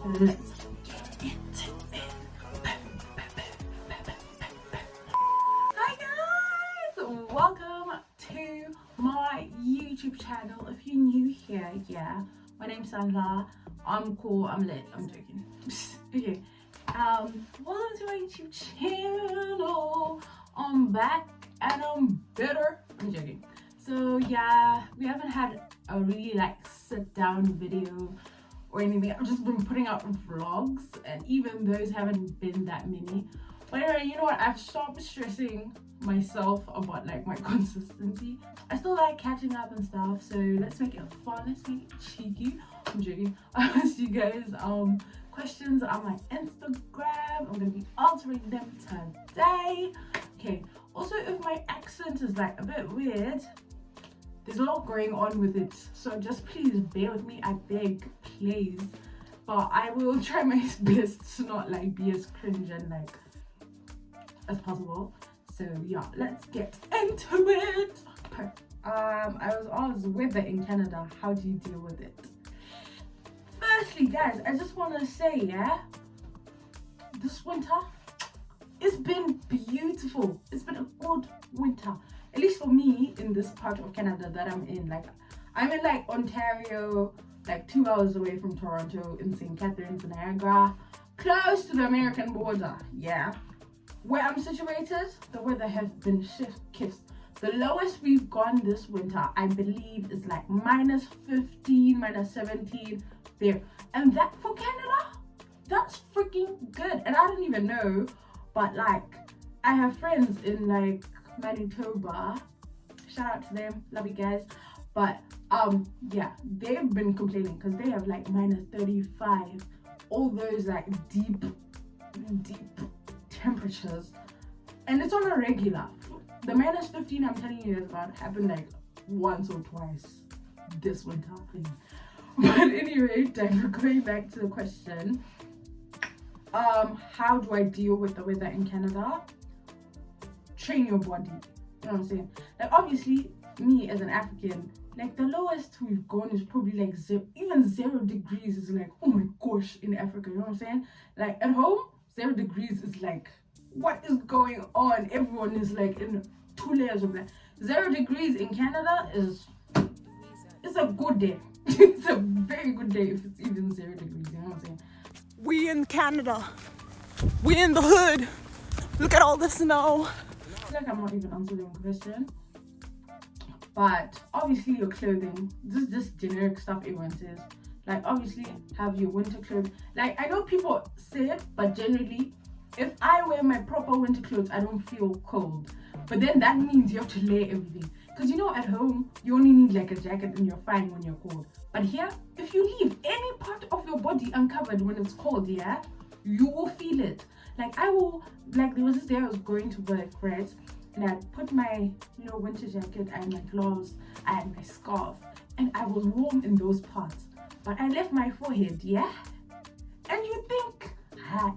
let's get into it. Hi guys, welcome to my YouTube channel. If you're new here, yeah, my name's Sandra. I'm cool, I'm lit, I'm joking. Okay, welcome to my YouTube channel. I'm back and I'm better. I'm joking. So yeah, we haven't had a really sit down video or anything. I've just been putting out vlogs, and even those haven't been that many. But anyway, you know what? I've stopped stressing myself about my consistency. I still like catching up and stuff, so let's make it fun, let's make it cheeky. I'm joking. I asked you guys questions on my Instagram. I'm gonna be answering them today. Okay, also if my accent is a bit weird, there's a lot going on with it, so just please bear with me, I beg, please. But I will try my best to not be as cringe and as possible. So yeah, let's get into it. Okay. I was asked weather in Canada, how do you deal with it? Firstly guys, I just want to say, yeah, this winter, it's been beautiful. It's been a good winter, at least for me in this part of Canada that I'm in. I'm in Ontario, 2 hours away from Toronto, in St. Catharines, Niagara, close to the American border. Yeah, where I'm situated, the weather has been shifts. The lowest we've gone this winter, I believe, is -15, -17 there, and that for Canada, that's freaking good. And I don't even know, but I have friends in Manitoba, shout out to them, love you guys. But yeah, they've been complaining because they have -35, all those deep temperatures, and it's on a regular. The -15 I'm telling you about happened once or twice this winter. But anyway, going back to the question, how do I deal with the weather in Canada? Train your body, you know what I'm saying? Obviously, me as an African, the lowest we've gone is probably even 0 degrees is oh my gosh in Africa, you know what I'm saying? At home, 0 degrees is what is going on? Everyone is in 2 layers of 0 degrees in Canada it's a good day. It's a very good day if it's even 0 degrees, you know what I'm saying? We in Canada, we in the hood, look at all the snow. I feel I'm not even answering the question, but obviously your clothing, this is just generic stuff everyone says. Obviously have your winter clothes. I know people say it, but generally if I wear my proper winter clothes, I don't feel cold. But then that means you have to layer everything, because at home you only need a jacket and you're fine when you're cold. But here, if you leave any part of your body uncovered when it's cold, yeah, you will feel it. I will, there was this day I was going to work, right, and I put my winter jacket and my gloves and my scarf, and I was warm in those parts, but I left my forehead, yeah, and you think,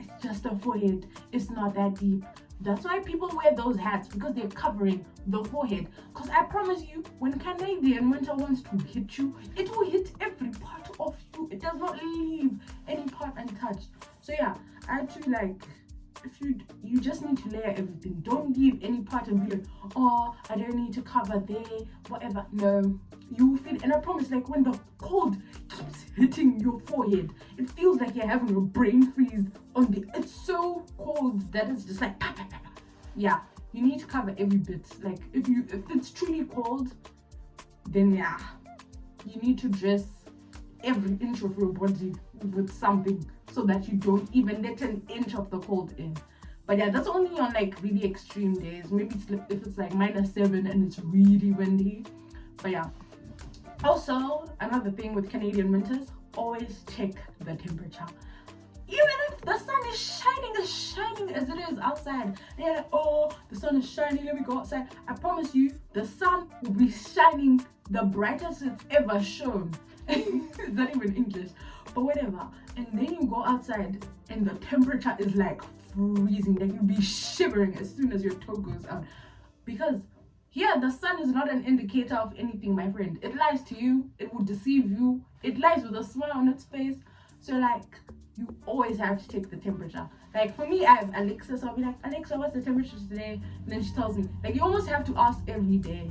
it's just a forehead, it's not that deep. That's why people wear those hats, because they're covering the forehead. Because I promise you, when Canadian winter wants to hit you, it will hit every part of you. It does not leave any part untouched. So yeah, I had to if you just need to layer everything. Don't leave any part and be oh, I don't need to cover there, whatever. No, you will feel it. And I promise, when the cold keeps hitting your forehead, it feels like you're having a brain freeze on it's so cold that it's just pa, pa, pa, pa. Yeah, you need to cover every bit. If it's truly cold, then yeah, you need to dress every inch of your body with something, so that you don't even let an inch of the cold in. But yeah, that's only on really extreme days. Maybe if it's -7 and it's really windy. But yeah, also another thing with Canadian winters, always check the temperature. Even if the sun is shining as it is outside, and you're oh, the sun is shining, let me go outside. I promise you, the sun will be shining the brightest it's ever shown. It's not even English, but whatever. And then you go outside and the temperature is freezing, you'll be shivering as soon as your toe goes out. Because here the sun is not an indicator of anything, my friend. It lies to you, it will deceive you, it lies with a smile on its face. So you always have to check the temperature. Like for me, I have Alexa, so I'll be like, Alexa, what's the temperature today? And then she tells me. Like you almost have to ask every day,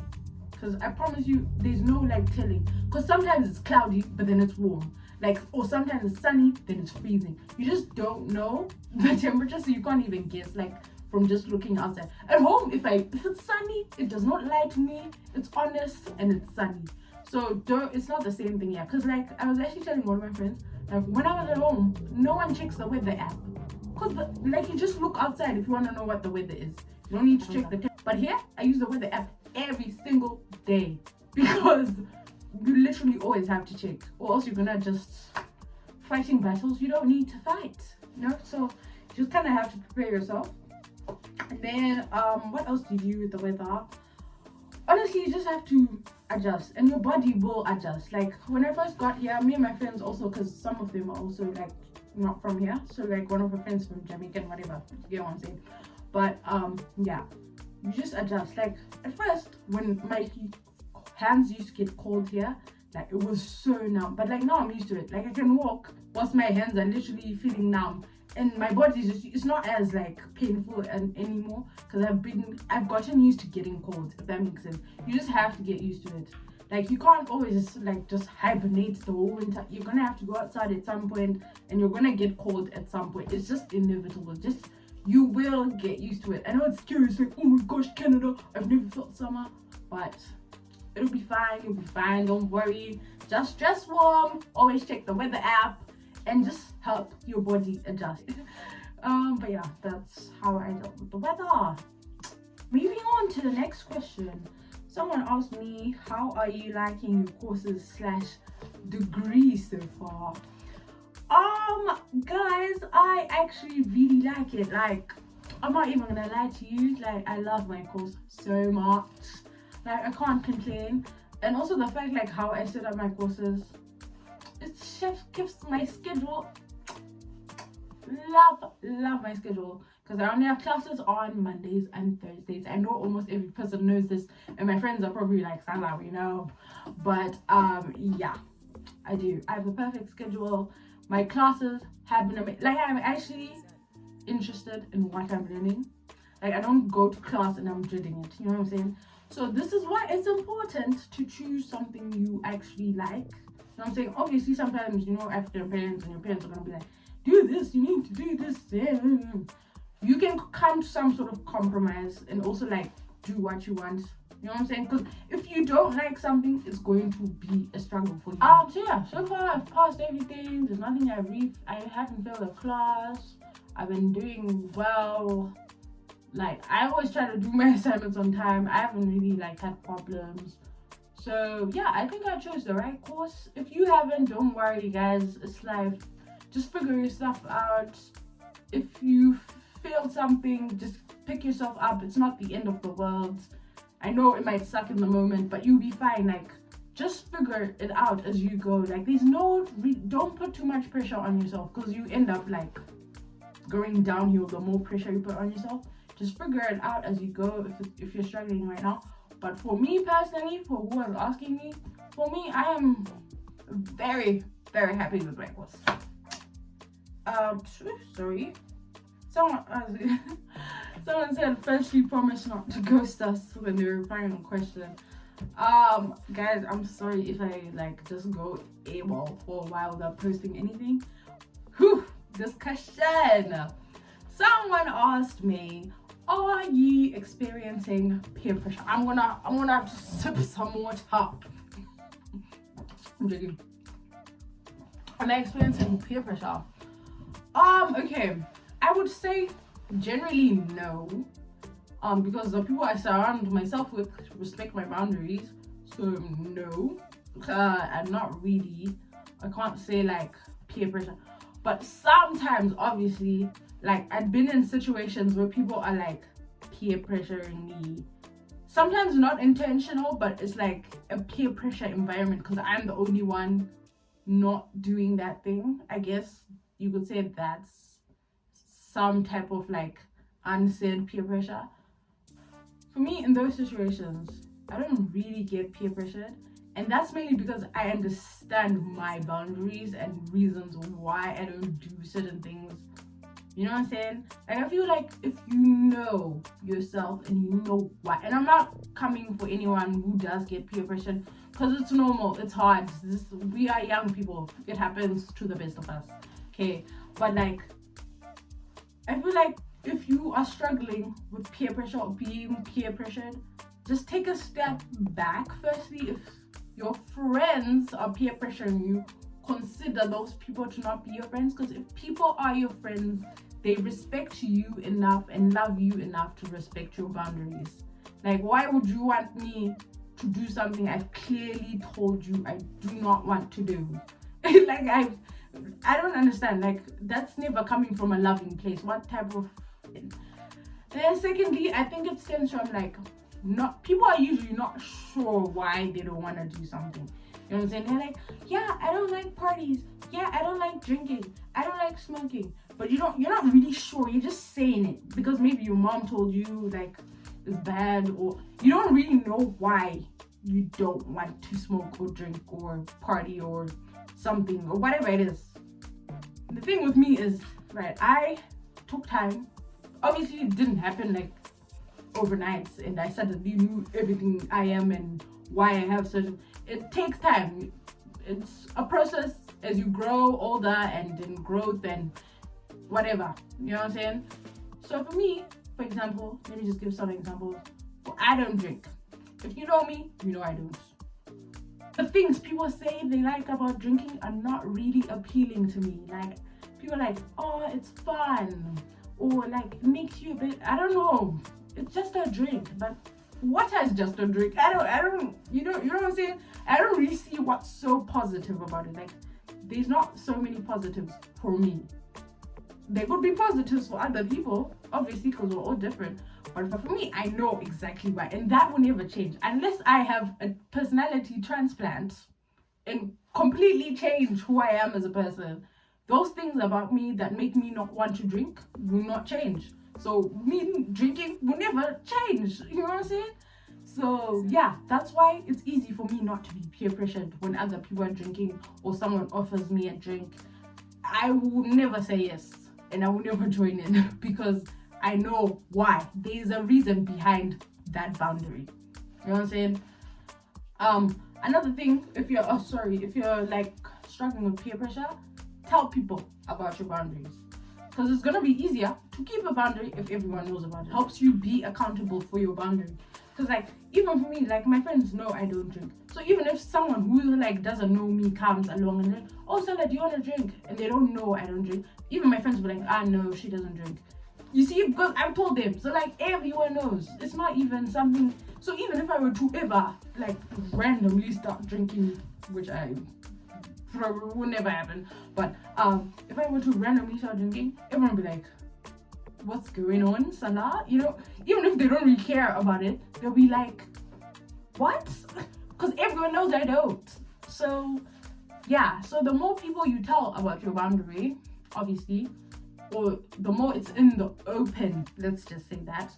because I promise you, there's no like telling. Because sometimes it's cloudy, but then it's warm. Like, or sometimes it's sunny, then it's freezing. You just don't know the temperature, so you can't even guess. Like from just looking outside. At home, if it's sunny, it does not lie to me. It's honest and it's sunny. So it's not the same thing, yeah. Because like I was actually telling one of my friends, like when I was at home, no one checks the weather app. Because like you just look outside if you want to know what the weather is. You don't need to check the temperature. But here, I use the weather app every single day because you literally always have to check, or else you're gonna just fighting battles you don't need to fight. You know, so you just kind of have to prepare yourself. And then what else do you do with the weather? Honestly, you just have to adjust, and your body will adjust. Like when I first got here, me and my friends also, because some of them are also like not from here, so like one of her friends from Jamaica and whatever, you get what I'm saying. But yeah, you just adjust. Like at first when my hands used to get cold here, like it was so numb, but like now I'm used to it. Like I can walk whilst my hands are literally feeling numb, and my body is just, it's not as like painful anymore, because I've gotten used to getting cold, if that makes sense. You just have to get used to it. Like you can't always like just hibernate the whole winter. You're gonna have to go outside at some point, and you're gonna get cold at some point. It's just inevitable. Just you will get used to it. I know it's scary. It's like, oh my gosh, Canada, I've never felt summer, but it'll be fine. You'll be fine. Don't worry. Just dress warm. Always check the weather app, and just help your body adjust. But yeah, that's how I dealt with the weather. Moving on to the next question. Someone asked me, how are you liking your courses / degree so far? Guys, I actually really like it. Like, I'm not even gonna lie to you. Like, I love my course so much. Like, I can't complain. And also the fact like how I set up my courses, it just gives my schedule. Love my schedule, because I only have classes on Mondays and Thursdays. I know almost every person knows this, and my friends are probably like, Sala, we know. But yeah, I do. I have a perfect schedule. My classes have been amazing. Like, I'm actually interested in what I'm learning. Like, I don't go to class and I'm dreading it. You know what I'm saying? So this is why it's important to choose something you actually like. You know what I'm saying? Obviously, sometimes, you know, African parents and your parents are gonna be like, do this, you need to do this. You can come to some sort of compromise and also like do what you want. You know what I'm saying? Because if you don't like something, it's going to be a struggle for you. So yeah, so far I've passed everything. There's nothing I haven't failed a class. I've been doing well. Like, I always try to do my assignments on time. I haven't really like had problems. So yeah, I think I chose the right course. If you haven't, don't worry guys, it's life. Just figure your stuff out. If you failed something, just pick yourself up. It's not the end of the world. I know it might suck in the moment, but you'll be fine. Like, just figure it out as you go. Like, don't put too much pressure on yourself, because you end up like going downhill the more pressure you put on yourself. Just figure it out as you go if you're struggling right now. But for me personally, for who was asking me, for me, I am very, very happy with my course. Sorry. Someone said, firstly, promise not to ghost us when they were replying on question. Guys, I'm sorry if I like just go AWOL for a while without posting anything. This question. Someone asked me, are you experiencing peer pressure? I'm gonna have to sip some water. I'm joking. Am I experiencing peer pressure? Okay, I would say generally no. Because the people I surround myself with respect my boundaries. So no. I'm not really. I can't say like peer pressure. But sometimes, obviously, like I've been in situations where people are like peer pressuring me. Sometimes not intentional, but it's like a peer pressure environment because I'm the only one not doing that thing. I guess you could say that's some type of like unsaid peer pressure. For me, in those situations, I don't really get peer pressured. And that's mainly because I understand my boundaries and reasons why I don't do certain things. You know what I'm saying? Like, I feel like if you know yourself and you know why, and I'm not coming for anyone who does get peer pressure, because it's normal, it's hard. We are young people. It happens to the best of us. Okay? But like, I feel like if you are struggling with peer pressure or being peer pressured, just take a step back. Firstly, if your friends are peer pressuring you, consider those people to not be your friends. Because if people are your friends, they respect you enough and love you enough to respect your boundaries. Like, why would you want me to do something I've clearly told you I do not want to do? Like, I don't understand. Like, that's never coming from a loving place. What type of... Then secondly, I think it stems from like, not, people are usually not sure why they don't want to do something. You know what I'm saying? They're like, yeah, I don't like parties. Yeah, I don't like drinking. I don't like smoking. But you're not really sure. You're just saying it because maybe your mom told you like it's bad, or you don't really know why you don't want to smoke or drink or party or something or whatever it is. The thing with me is, right, I took time. Obviously, it didn't happen like overnight and I suddenly knew everything I am and why I have certain... It takes time. It's a process as you grow older and in growth and whatever. You know what I'm saying? So for me, for example, let me just give some examples. I don't drink. If you know me, you know I don't. The things people say they like about drinking are not really appealing to me. Like, people are like, oh, it's fun, or like it makes you a bit, I don't know, it's just a drink. But what is just a drink? I don't, you know what I'm saying? I don't really see what's so positive about it. Like, there's not so many positives for me. There could be positives for other people, obviously, because we're all different. But for me, I know exactly why. And that will never change. Unless I have a personality transplant and completely change who I am as a person, those things about me that make me not want to drink will not change. So me drinking will never change. You know what I'm saying? So yeah, that's why it's easy for me not to be peer pressured when other people are drinking or someone offers me a drink. I will never say yes and I will never join in because I know why. There's a reason behind that boundary. You know what I'm saying? Another thing, if you're like struggling with peer pressure, tell people about your boundaries. Because it's gonna be easier to keep a boundary if everyone knows about it. Helps you be accountable for your boundary. Because like, even for me, like my friends know I don't drink. So even if someone who like doesn't know me comes along and like, oh Stella, do you want to drink? And they don't know I don't drink. Even my friends will be like, ah no, she doesn't drink. You see, because I've told them. So like everyone knows. It's not even something. So even if I were to ever like randomly start drinking, which I probably will never happen, but if I were to randomly start drinking, everyone would be like, what's going on, Salah? You know, even if they don't really care about it, they'll be like, what? Because everyone knows I don't. So yeah, so the more people you tell about your boundary, obviously, or the more it's in the open, let's just say that,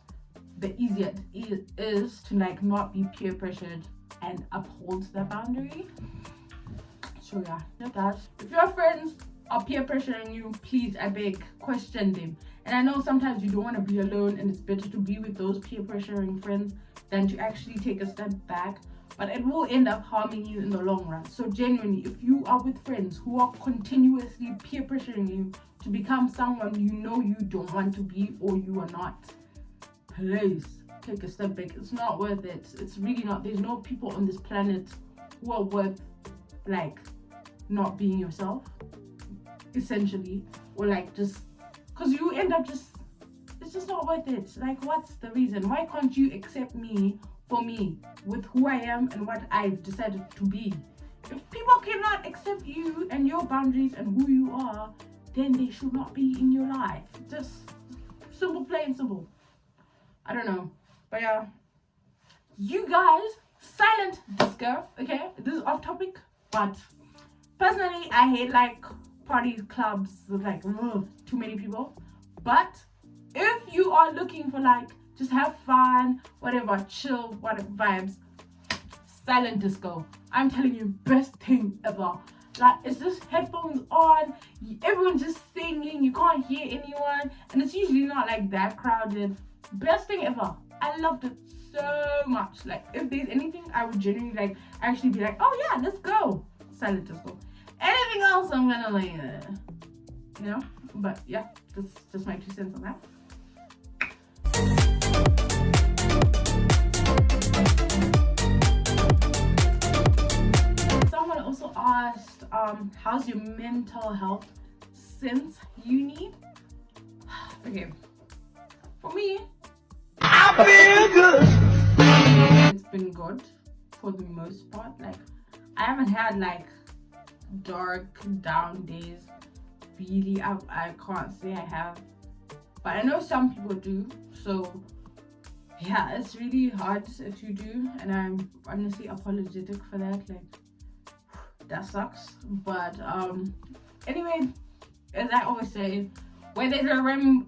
the easier it is to like not be peer pressured and uphold the boundary. So yeah, that. If your friends are peer pressuring you, please, I beg, question them. And I know sometimes you don't want to be alone and it's better to be with those peer pressuring friends than to actually take a step back, but it will end up harming you in the long run. So genuinely, if you are with friends who are continuously peer pressuring you to become someone you know you don't want to be or you are not, please take a step back. It's not worth it. It's really not. There's no people on this planet who are worth like not being yourself, essentially, or like just because you end up just, it's just not worth it. Like, what's the reason? Why can't you accept me for me with who I am and what I've decided to be? If people cannot accept you and your boundaries and who you are, then they should not be in your life. Just simple, plain simple. I don't know, but yeah, you guys, silent disco. Okay, this is off topic, but personally, I hate like parties, clubs with like too many people. But if you are looking for like just have fun, whatever, chill, whatever vibes, silent disco. I'm telling you, best thing ever. Like, it's just headphones on, everyone's just singing, you can't hear anyone, and it's usually not like that crowded. Best thing ever. I loved it so much. Like, if there's anything, I would genuinely like actually be like, oh yeah, let's go. Silent disco. Anything else, I'm gonna like, you know. But yeah, that's just my 2 cents on that. Someone also asked, how's your mental health since uni? Okay, for me, I feel good. It's been good for the most part. Like, I haven't had like dark down days. Really, I can't say I have, but I know some people do. So yeah, it's really hard if you do, and I'm honestly apologetic for that. Like, that sucks. But anyway, as I always say, where there's a rain,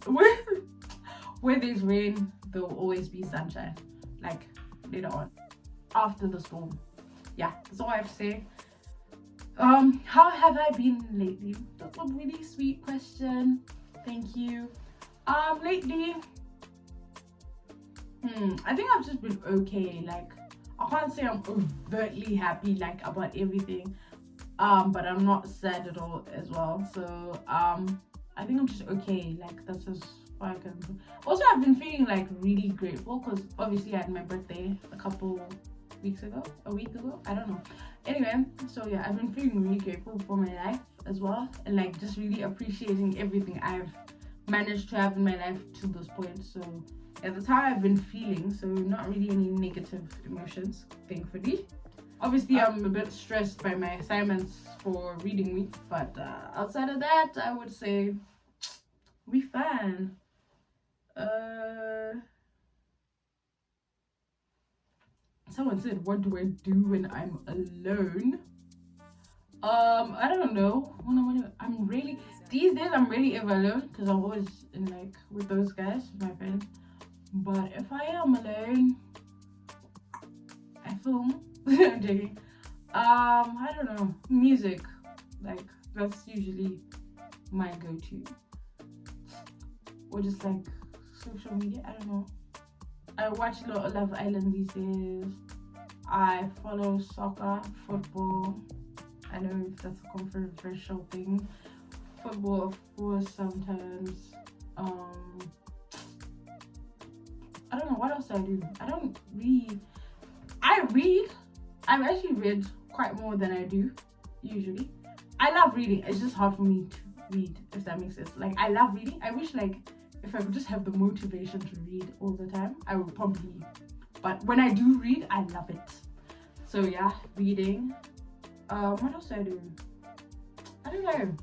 where there's rain, there will always be sunshine. Like, later on, after the storm. Yeah, that's all I have to say. How have I been lately? That's a really sweet question. Thank you. Lately, I think I've just been okay. Like, I can't say I'm overtly happy like about everything. But I'm not sad at all as well. So I think I'm just okay. Like, that's just what I can do. Also, I've been feeling like really grateful because obviously I had my birthday a week ago, I don't know. Anyway, so yeah, I've been feeling really grateful for my life as well, and like just really appreciating everything I've managed to have in my life to this point. So yeah, that's how I've been feeling. So not really any negative emotions, thankfully. Obviously, I'm a bit stressed by my assignments for reading week, but outside of that, I would say we fine. Someone said, what do I do when I'm alone? I don't know. I'm really, these days I'm really ever alone because I'm always in like with those guys, my friends. But if I am alone, I film. I'm joking. I don't know. Music, like that's usually my go-to. Or just like social media. I don't know. I watch a lot of Love Island these days. I follow soccer, football. I know that's a controversial thing. Football, of course, sometimes. I don't know what else I do. I read. I've actually read quite more than I do usually. I love reading. It's just hard for me to read, if that makes sense. Like, I love reading. I wish like if I could just have the motivation to read all the time, I would probably. But when I do read, I love it. So yeah, reading. What else do I do? I don't know.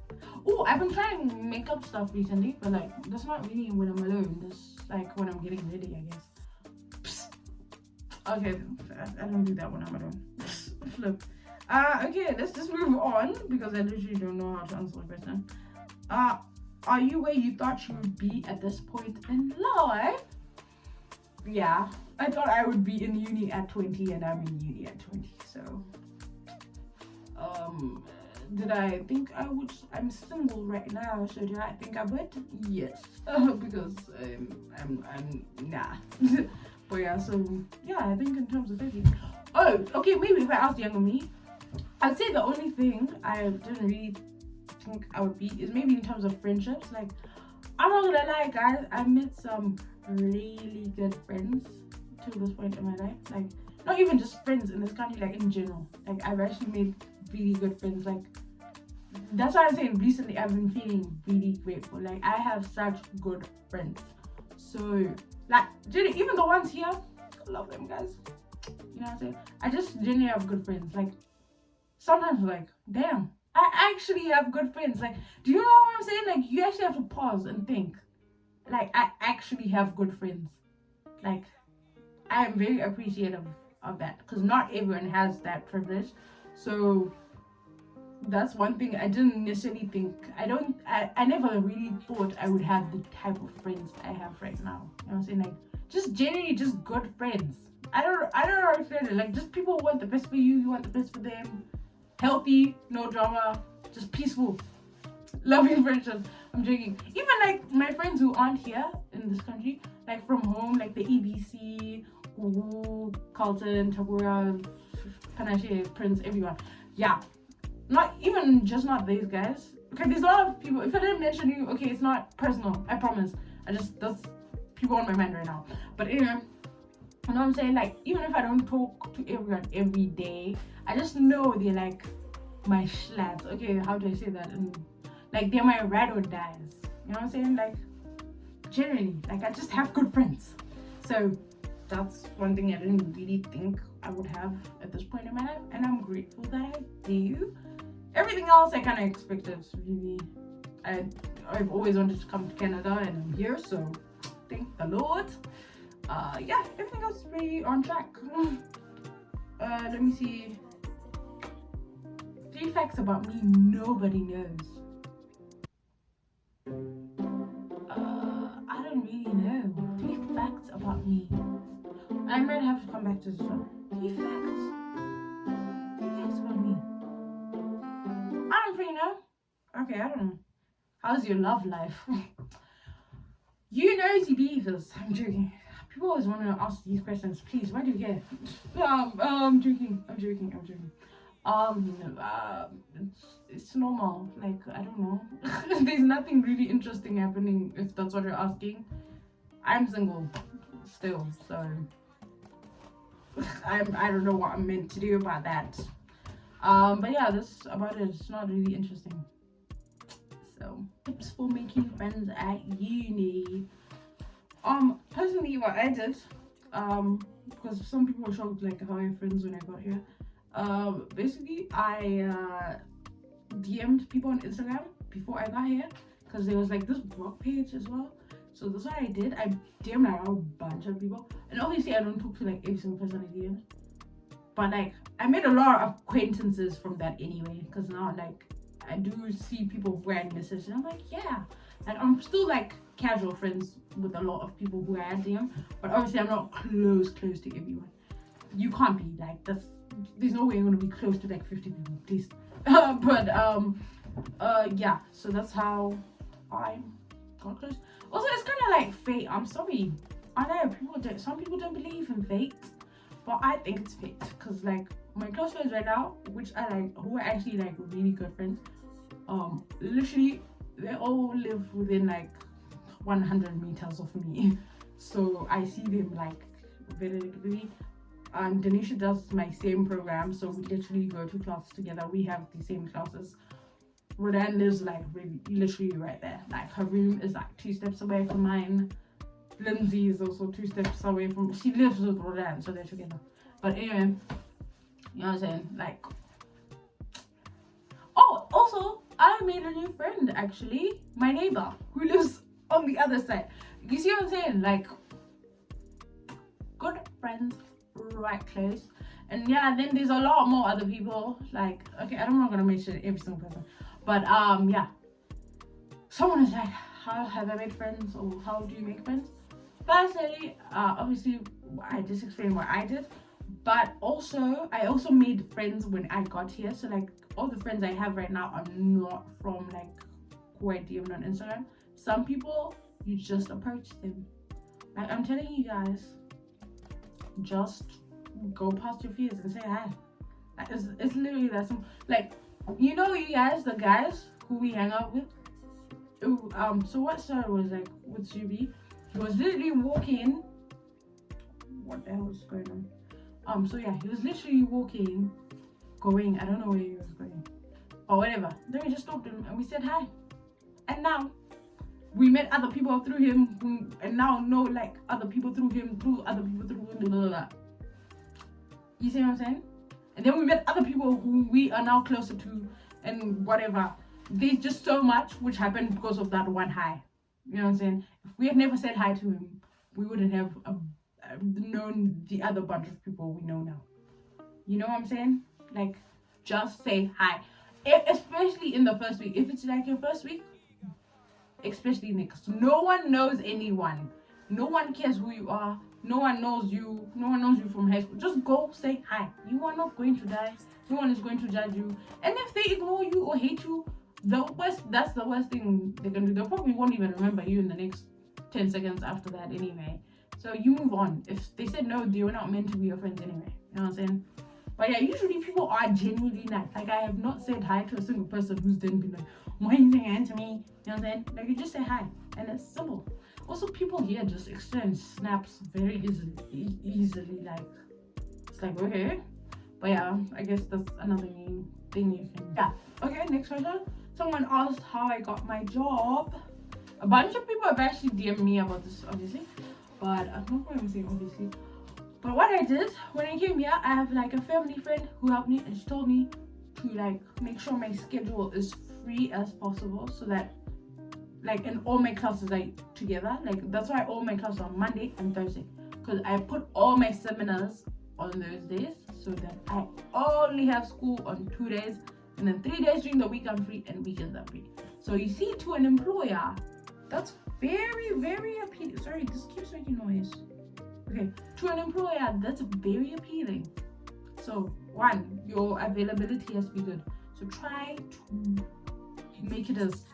Oh, I've been trying makeup stuff recently, but like that's not really when I'm alone. That's like when I'm getting ready, I guess. Psst. Okay, I don't do that when I'm alone. Flip. Okay, let's just move on because I literally don't know how to answer the question. Are you where you thought you would be at this point in life? Yeah, I thought I would be in uni at 20 and I'm in uni at 20. So, did I think I would? I'm single right now, so did I think I would? Yes, because I'm nah. But yeah, so yeah, I think in terms of everything. Oh, okay, maybe if I asked younger me, I'd say the only thing I didn't really think I would be is maybe in terms of friendships. Like, I'm not gonna lie, guys, I met some really good friends to this point in my life. Like, not even just friends in this country, like in general. Like, I've actually made really good friends. Like, that's why I'm saying recently I've been feeling really grateful. Like, I have such good friends. So, like, even the ones here, I love them, guys. You know what I'm saying? I just genuinely have good friends. Like, sometimes like, damn, I actually have good friends. Like, do you know what I'm saying? Like, you actually have to pause and think. Like, I actually have good friends. Like, I am very appreciative of that because not everyone has that privilege. So that's one thing I didn't necessarily think. I never really thought I would have the type of friends I have right now. You know what I'm saying? Like, just genuinely just good friends. I don't know how to explain it. Like, just people want the best for you. You want the best for them. Healthy, no drama, just peaceful, loving friendship. I'm joking. Even like my friends who aren't here in this country, like from home, like the EBC, Gugu, Carlton, Tabura, Panache, Prince, everyone. Yeah, not even just not these guys. Okay, there's a lot of people. If I didn't mention you, okay, it's not personal. I promise. That's people on my mind right now. But anyway, you know what I'm saying? Like, even if I don't talk to everyone every day, I just know they're like my schlads. Okay, how do I say that? And like, they're my ride or dies. You know what I'm saying? Like, generally, like, I just have good friends. So that's one thing I didn't really think I would have at this point in my life, and I'm grateful that I do. Everything else I kind of expected. Really, I've always wanted to come to Canada, and I'm here, so thank the Lord. Yeah, everything else is pretty on track. Let me see. 3 facts about me nobody knows. I don't really know. 3 facts about me. I might have to come back to this one. 3 facts. 3 facts about me. I don't really know. Okay, I don't know. How's your love life? You nosy beavers. I'm joking. People always want to ask these questions. Please, why do you care? I'm joking. It's normal. Like, I don't know. There's nothing really interesting happening if that's what you're asking. I'm single still, so I don't know what I'm meant to do about that. But yeah, that's about it. It's not really interesting. So, tips for making friends at uni. Personally, what I did, because some people were shocked like how I have friends when I got here. Basically, I DM'd people on Instagram before I got here, because there was like this blog page as well. So that's what I did. I DM'd like a bunch of people, and obviously I don't talk to like every single person I DM, but like I made a lot of acquaintances from that anyway. Because now like I do see people who I message, and I'm like, yeah, like I'm still like casual friends with a lot of people who I DM, but obviously I'm not close to everyone. You can't be like, there's no way I'm gonna be close to like 50 people, please. Yeah, so that's how I got close. Also, it's kind of like fate. I'm sorry, I know some people don't believe in fate, but I think it's fate. Because like my close friends right now, which I like, who are actually like really good friends, literally they all live within like 100 meters of me, so I see them like very regularly. Denisha does my same program, so we literally go to class together. We have the same classes. Rodan lives like really, literally right there. Like her room is like 2 steps away from mine. Lindsay is also 2 steps away from. She lives with Rodan, so they're together. But anyway, you know what I'm saying? Like, oh, also I made a new friend actually. My neighbor who lives on the other side. You see what I'm saying? Like, good friends, right close. And yeah, then there's a lot more other people. Like, okay, I'm not gonna mention every single person, but yeah. Someone is like, how have I made friends, or how do you make friends? Personally, obviously, I just explained what I did, but also I also made friends when I got here. So like, all the friends I have right now are not from like who I DM'd on Instagram. Some people, you just approach them. Like, I'm telling you guys, just go past your fears and say hi. Like, it's literally that simple. Like, you know, you guys, the guys who we hang out with. So what started was like with Zubi. He was literally walking. What the hell was going on? So yeah, he was literally walking, going. I don't know where he was going, or whatever. Then we just stopped him and we said hi. And now we met other people through him, and now know like other people through him, through other people through blah, blah, blah. You see what I'm saying? And then we met other people who we are now closer to, and whatever. There's just so much which happened because of that one hi. You know what I'm saying? If we had never said hi to him, we wouldn't have known the other bunch of people we know now. You know what I'm saying? Like, just say hi. Especially in the first week. If it's like your first week, especially next. No one knows anyone. No one cares who you are. no one knows you from high school. Just go say hi. You are not going to die. No one is going to judge you. And if they ignore you or hate you, that's the worst thing they can do. They probably won't even remember you in the next 10 seconds after that anyway. So you move on. If they said no, they were not meant to be your friends anyway. You know what I'm saying? But yeah, usually people are genuinely nice. Like, I have not said hi to a single person who's then been like, why are you saying hi to me? You know what I'm saying? Like, you just say hi, and it's simple. Also, people here just exchange snaps very easily. Like, it's like, okay. But yeah, I guess that's another thing you can. Yeah. Okay, next question. Someone asked how I got my job. A bunch of people have actually DM'd me about this, obviously. But I'm not going to say obviously. But what I did when I came here, I have like a family friend who helped me, and she told me to like make sure my schedule is free as possible, so that like in all my classes like together. Like, that's why all my classes are Monday and Thursday, because I put all my seminars on those days, so that I only have school on 2 days, and then 3 days during the week I'm free, and weekends I'm free. So you see, to an employer, that's very, very appealing. Sorry, this keeps making noise. Okay, to an employer, that's very appealing. So, one, your availability has to be good. So try to make it as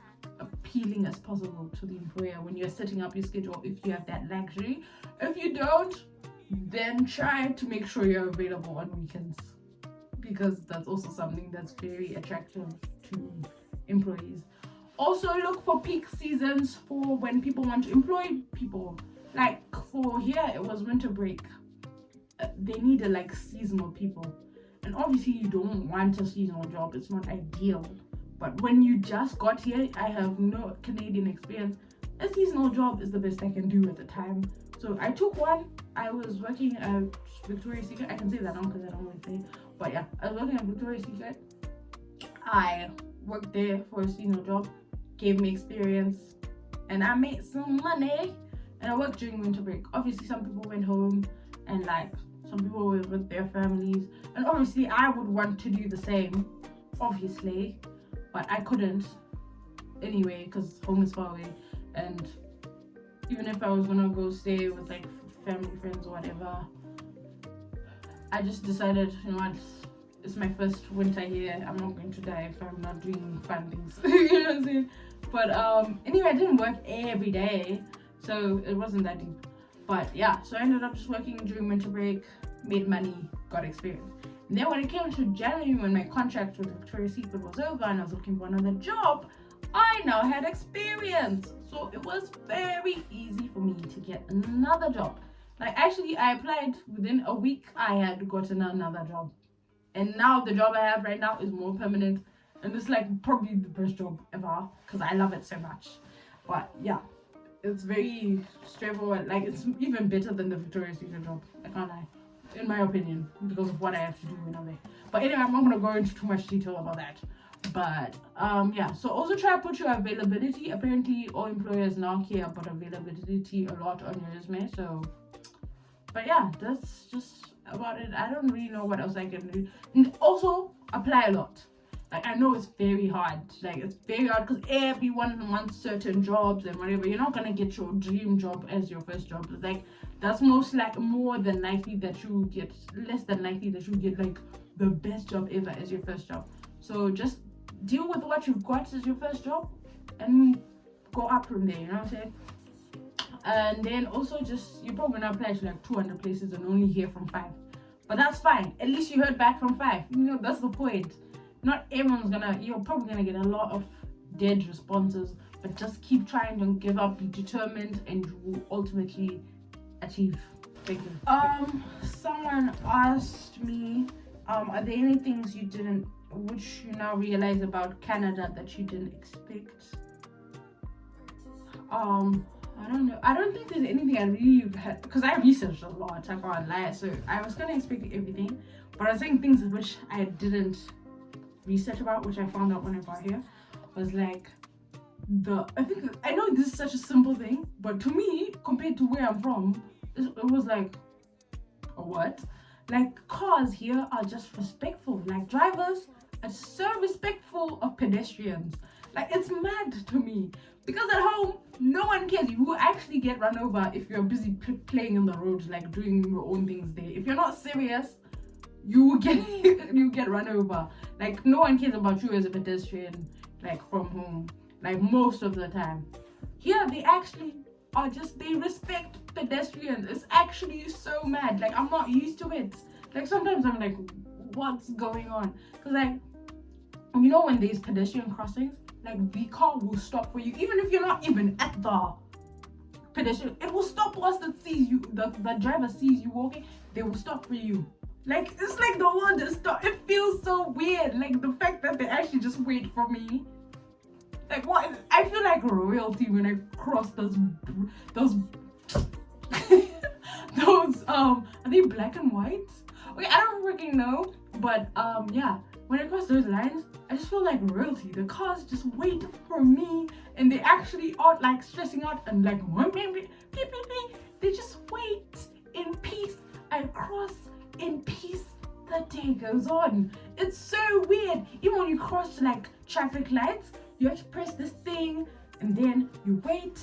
appealing as possible to the employer when you're setting up your schedule, if you have that luxury. If you don't, then try to make sure you're available on weekends, because that's also something that's very attractive to employees. Also, look for peak seasons for when people want to employ people. Like, for here, it was winter break. They needed like seasonal people. And obviously, you don't want a seasonal job. It's not ideal. But when you just got here, I have no Canadian experience. A seasonal job is the best I can do at the time. So I took one. I was working at Victoria's Secret. I can say that now because I don't want to say. But yeah, I was working at Victoria's Secret. I worked there for a seasonal job. Gave me experience. And I made some money. And I worked during winter break. Obviously, some people went home, and like some people were with their families. And obviously, I would want to do the same, obviously, but I couldn't anyway because home is far away. And even if I was gonna go stay with like family, friends, or whatever, I just decided, you know what, it's my first winter here. I'm not going to die if I'm not doing fun things. You know what I'm saying? But anyway, I didn't work every day. So it wasn't that deep. But yeah, so I ended up just working during winter break, made money, got experience. And then when it came to January, when my contract with Victoria's Secret was over and I was looking for another job, I now had experience. So it was very easy for me to get another job. Like, actually, I applied within a week, I had gotten another job. And now the job I have right now is more permanent. And it's like probably the best job ever because I love it so much. But yeah. It's very straightforward. Like, it's even better than the Victoria's Secret job. I can't lie, in my opinion, because of what I have to do when I'm there. But anyway, I'm not gonna go into too much detail about that. But yeah. So also try to put your availability. Apparently, all employers now care about availability a lot on your resume. So, but yeah, that's just about it. I don't really know what else I can do. And also apply a lot. Like, I know it's very hard. Like, it's very hard because everyone wants certain jobs and whatever. You're not gonna get your dream job as your first job. It's like, that's more than likely that you get, less than likely that you get like the best job ever as your first job. So just deal with what you've got as your first job and go up from there. You know what I'm saying? And then also just, you're probably gonna apply to like 200 places and only hear from 5. But that's fine. At least you heard back from 5. You know, that's the point. Not everyone's you're probably gonna get a lot of dead responses, but just keep trying, don't give up, be determined, and you will ultimately achieve. Thank you. Someone asked me, are there any things which you now realize about Canada that you didn't expect? I don't know. I don't think there's anything I really had, because I researched a lot, I can't lie. So I was gonna expect everything, but I was saying things which I didn't research about, which I found out when I got here, was like I know this is such a simple thing, but to me, compared to where I'm from, it was like, a what? Like, cars here are just respectful. Like, drivers are so respectful of pedestrians. Like, it's mad to me. Because at home, no one cares. You will actually get run over if you're busy playing in the road, like doing your own things there. If you're not serious, you will get you get run over. Like, no one cares about you as a pedestrian, like from home. Like, most of the time. Here, they actually are they respect pedestrians. It's actually so mad. Like, I'm not used to it. Like, sometimes I'm like, what's going on? Because, like, you know, when there's pedestrian crossings, like, the car will stop for you, even if you're not even at the pedestrian. It will stop once it sees you. The driver sees you walking, they will stop for you. Like, it's like the world just stop. It feels so weird. Like, the fact that they actually just wait for me. Like, what? I feel like royalty when I cross those are they black and white? Okay, I don't freaking know, but yeah, when I cross those lines, I just feel like royalty. The cars just wait for me, and they actually aren't like stressing out and like they just wait in peace. I cross in peace. The day goes on. It's so weird. Even when you cross like traffic lights, you have to press this thing, and then you wait,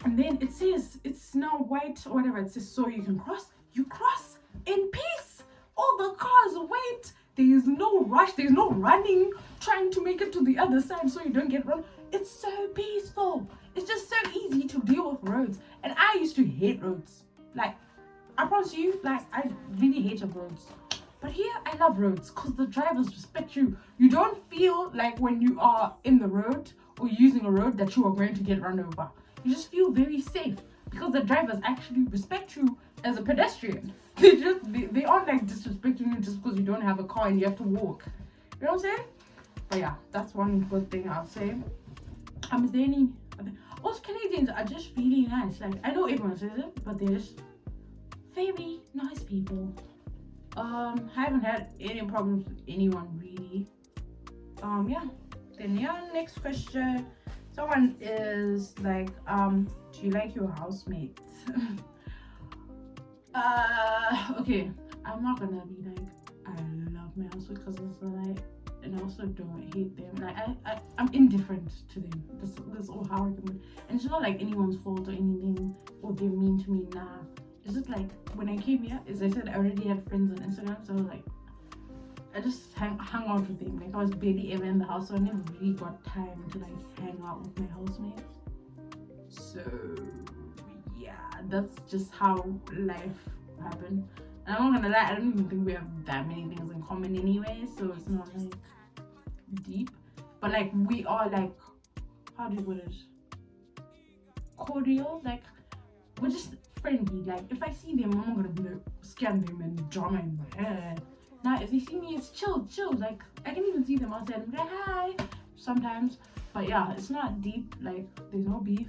and then it says it's now white or whatever. It says so you can cross. You cross in peace. All the cars wait. There is no rush. There's no running, trying to make it to the other side so you don't get run. It's so peaceful. It's just so easy to deal with roads. And I used to hate roads. Like, I promise you, like, I really hated roads. But here, I love roads because the drivers respect you. You don't feel like when you are in the road or using a road that you are going to get run over. You just feel very safe because the drivers actually respect you as a pedestrian. They aren't like disrespecting you just because you don't have a car and you have to walk. You know what I'm saying? But yeah, that's one good thing I'll say. Is there any also, Canadians are just really nice. Like, I know everyone says it, but they're just very nice people. I haven't had any problems with anyone really. Yeah. Then yeah, next question. Someone is like, do you like your housemates? Okay, I'm not gonna be like, I love my housemate because it's like, and I also don't hate them. Like, I'm indifferent to them. That's all how I can. And it's not like anyone's fault or anything, or they're mean to me. Nah, it's just like when I came here, as I said, I already had friends on Instagram, so like, I just hung out with them. Like, I was barely ever in the house, so I never really got time to like hang out with my housemates. So yeah, that's just how life happened. And I'm not gonna lie, I don't even think we have that many things in common anyway, so it's not like deep. But like, we are like, how do you put it? Cordial. Like, we're just friendly. Like, if I see them, I'm not gonna be like scan them and drama in my head. Now, if they see me, it's chill. Like, I can even see them outside and be like, hi, sometimes. But yeah, it's not deep. Like, there's no beef.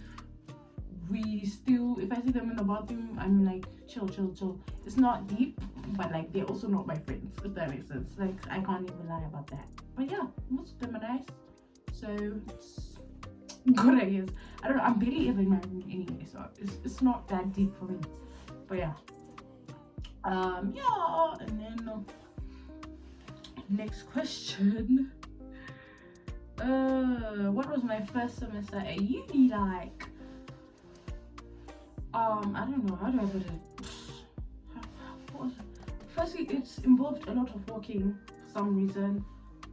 We still, if I see them in the bathroom, I'm like, chill. It's not deep, but like, they're also not my friends, if that makes sense. Like, I can't even lie about that. But yeah, most of them are nice. So, it's good, I guess. I don't know, I'm barely ever in my room anyway, so it's not that deep for me. But yeah. Yeah, and then next question. What was my first semester at uni like? I don't know, how do I put it? Firstly, it's involved a lot of walking for some reason.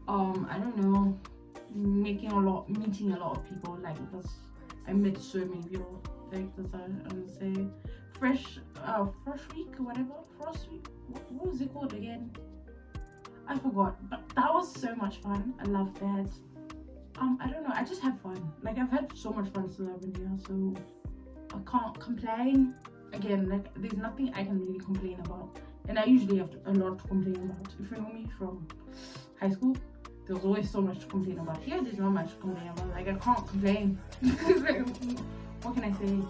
I don't know, meeting a lot of people. Like, I met so many people. Like, that's what I'm gonna say. Fresh week or whatever. Frost week. What was it called again? I forgot. But that was so much fun. I loved that. I don't know. I just have fun. Like, I've had so much fun since I've been here, so I can't complain. Again, like, there's nothing I can really complain about. And I usually have a lot to complain about. If you know me from high school, there's always so much to complain about. Here, there's not much to complain about. Like, I can't complain. Like, what can I say?